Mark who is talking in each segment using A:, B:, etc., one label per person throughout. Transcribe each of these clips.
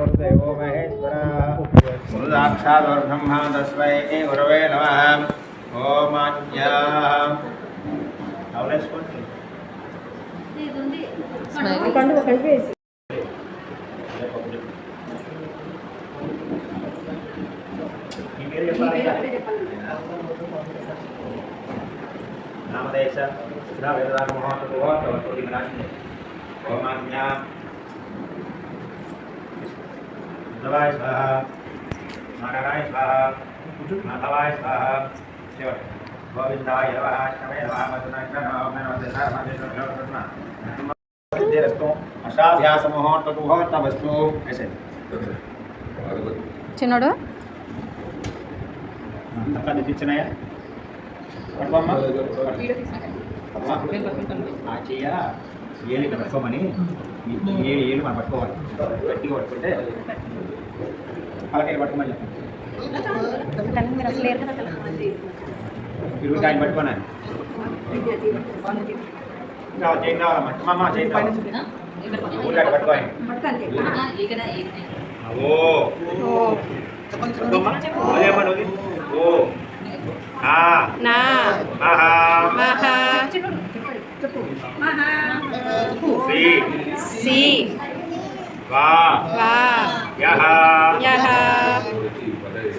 A: गुरुदेवो महेश्वरः गुरुसाक्षात् तस्मै गुरवे नमः। ओम नामदेश वेदांत माधवाय स्वाहा नारायणाय स्वाहा माधवाय स्वाहा गोविंदाय नमः शमे नमः मधुनाय नमः अष्टाभ्यास मुहूर्तवस्तु ऐसे
B: చిన్నోడు
A: అక్కడ తెచ్చినాయా పట్టుకోమ్మా ఆ చెయ్య ఏలి పట్టుకోమని ఏలు మనం పట్టుకోవాలి గట్టిగా పట్టుకుంటే అలాగే పట్టుకోమని చెప్పండి ఇరుగు ఆయన పట్టుకోనా చేయి కావాలమ్మా చేయి కావాలి ఊళ్ళో పట్టుకోవాలి ఓ ఓ
B: నా
A: మహా
B: మహా
A: శ్రీ
B: సి
A: వా
B: వా
A: యహ
B: యహ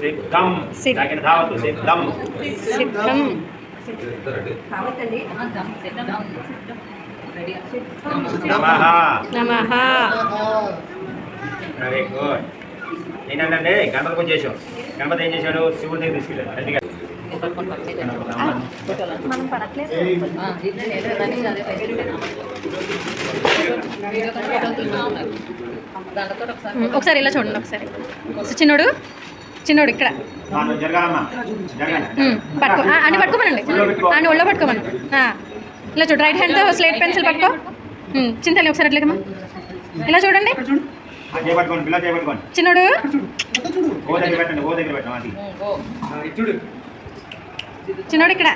A: సిద్ధం దాకిన ధావతు సిద్ధం
B: సిద్ధం
A: నమః
B: నమః.
A: Very good. ఏంటంటే గణపతి పూజ చేసాం. గణపతి ఏం చేశాడు? శివుడి దగ్గర తీసుకెళ్ళాడు. అందుకే
B: మనం పడట్లేదు. ఒకసారి ఇలా చూడండి. ఒకసారి చిన్నోడు చిన్నోడు ఇక్కడ పట్టుకో అని పట్టుకోమనండి. అని ఒళ్ళో పట్టుకోమని ఇలా చూడు. రైట్ హ్యాండ్తో స్లేట్ పెన్సిల్ పట్టుకో. చింతని ఒకసారి అట్లేకమ్మా ఇలా చూడండి. చిన్నోడు చిన్నోడు ఇక్కడ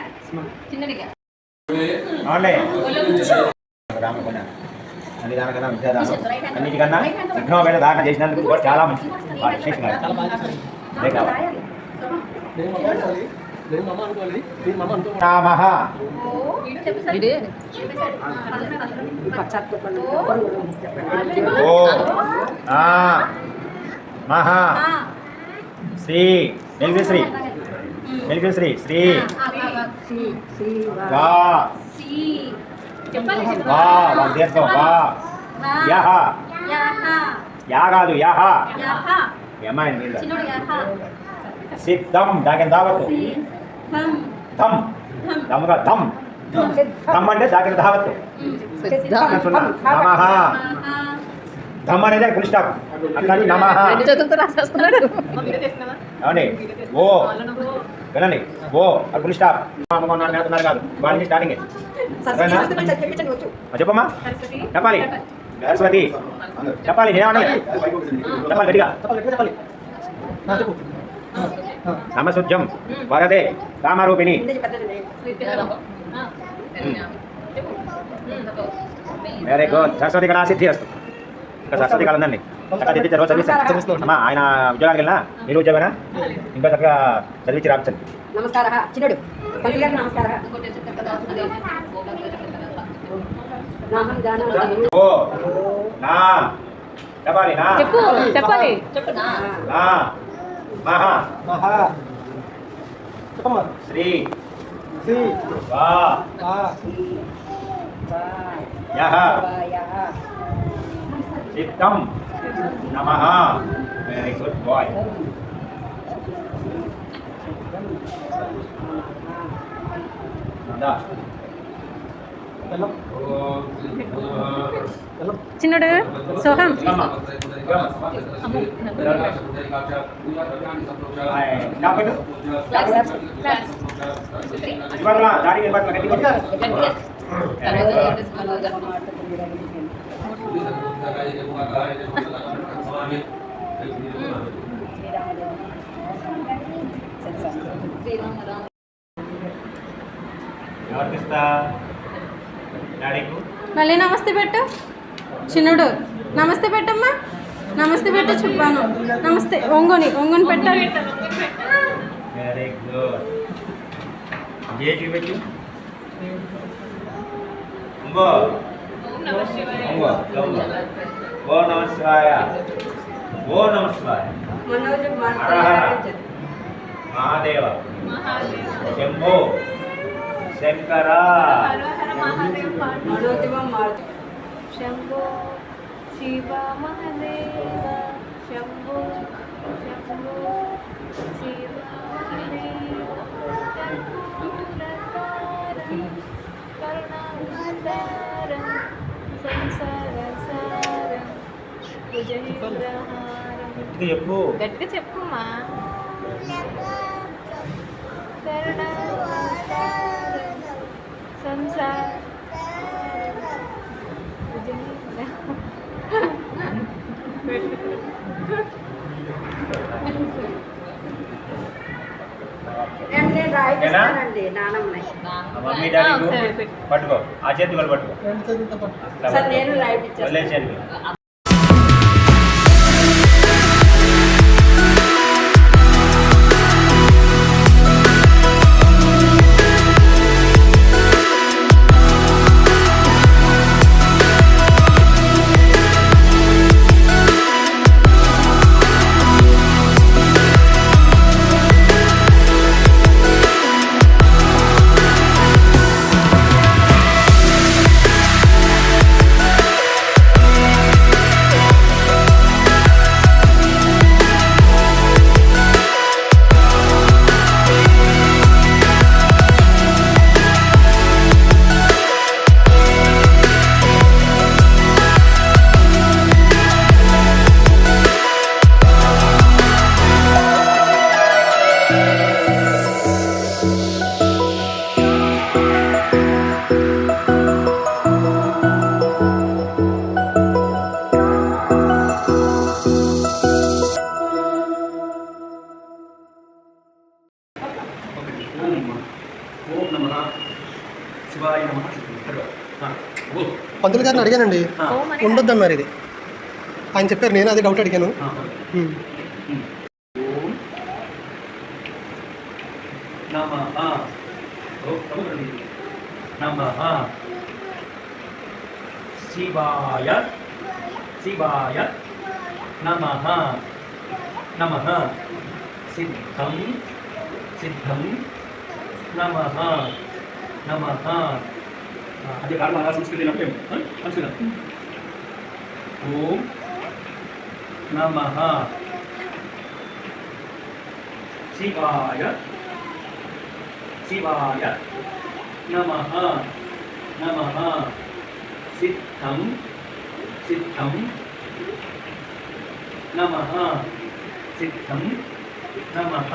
A: అన్నిటికన్నా విఘ్నమైన దాకా చేసినందుకు కూడా చాలా మంచిది. రామః ఓ ఆ మహా శ్రీ మెల్కి శ్రీ మెల్కి శ్రీ శ్రీ వా వా దీర్ఘం వా యహ యా కాదు యహ యమాయన మీద సిద్ధం దాకిన దావత్తు ధమ్ దమ్గా ధమ్ ధమ్ అంటే దాకిన దావత్తు నమః ధమ్ అనేది ఫుల్ స్టాప్. అట్లా నమః అవునండి. ఓ వినండి. ఓ అది ఫుల్ స్టాప్. నేతున్నారు కాదు వాళ్ళకి స్టార్టింగ్ చెప్పమ్మా. చెప్పాలి సరస్వతి చెప్పాలి. ఏమన్నా చెప్పాలి గట్టిగా. నమశుద్ధ్యం వరదే కామరూపిణి. Very good. సరస్వతి కళా సిద్ధి వస్తు. ఇంకా సరస్వతి కళ ఉందండి. చక్కగా తెచ్చి రోజు చదివిస్తాను అమ్మా. ఆయన ఉద్యోగానికి వెళ్ళినా మీరు ఉద్యోగనా ఇంకా చక్కగా చదివించి రాపించండి.
C: నమస్కారం చిన్నడు నమస్కారం.
A: ఓ నా చెప్పాలి. నా
B: చెప్పాలి.
A: నా మహా మహా శ్రీ శ్రీ వా యహ సిద్ధం నమః. Very good bye.
B: చిన్నడు సోహం మళ్ళీ నమస్తే పెట్టు. చిన్నుడు నమస్తే పెట్టమ్మా. నమస్తే పెట్ట చెప్పాను. నమస్తే ఒంగోని పెట్టాలి.
A: Very good. ఏ చూపెట్టు. ఇంకో ఓ నమ శివాయ. ఓ నమ శివాయ. మహాదేవ శంభో శంకర
D: శంభో శివ మహదేవ శంభో శంభో శివ మహదేవ కర్పూరతారం కరుణావతారం సంసారసారం భుజనిగ్రహారం.
A: చెప్పు.
D: గట్టిగా చెప్పుమా. కరుణావతారం సంసారం
C: నేను రాయిస్తానండి నానమ్మని.
A: మమ్మీ డాడీ పట్టుకో. ఆ చేతి కూడా పట్టుకో.
C: సార్ నేను రాయిస్తాను.
A: వదిలేసేయండి.
E: పంతులు గారిని అడిగానండి, ఉండొద్దన్నారు. ఇది ఆయన చెప్పారు, నేను అది డౌట్ అడిగాను.
A: శివాయ శివాయ నమః నమః సిద్ధం సిద్ధం నమః నమః. అది కాదు మన సంస్కృతి సంస్కృతం. ఓం నమః శివాయ శివాయ నమః నమః సిద్ధం సిద్ధం నమః సిద్ధం నమః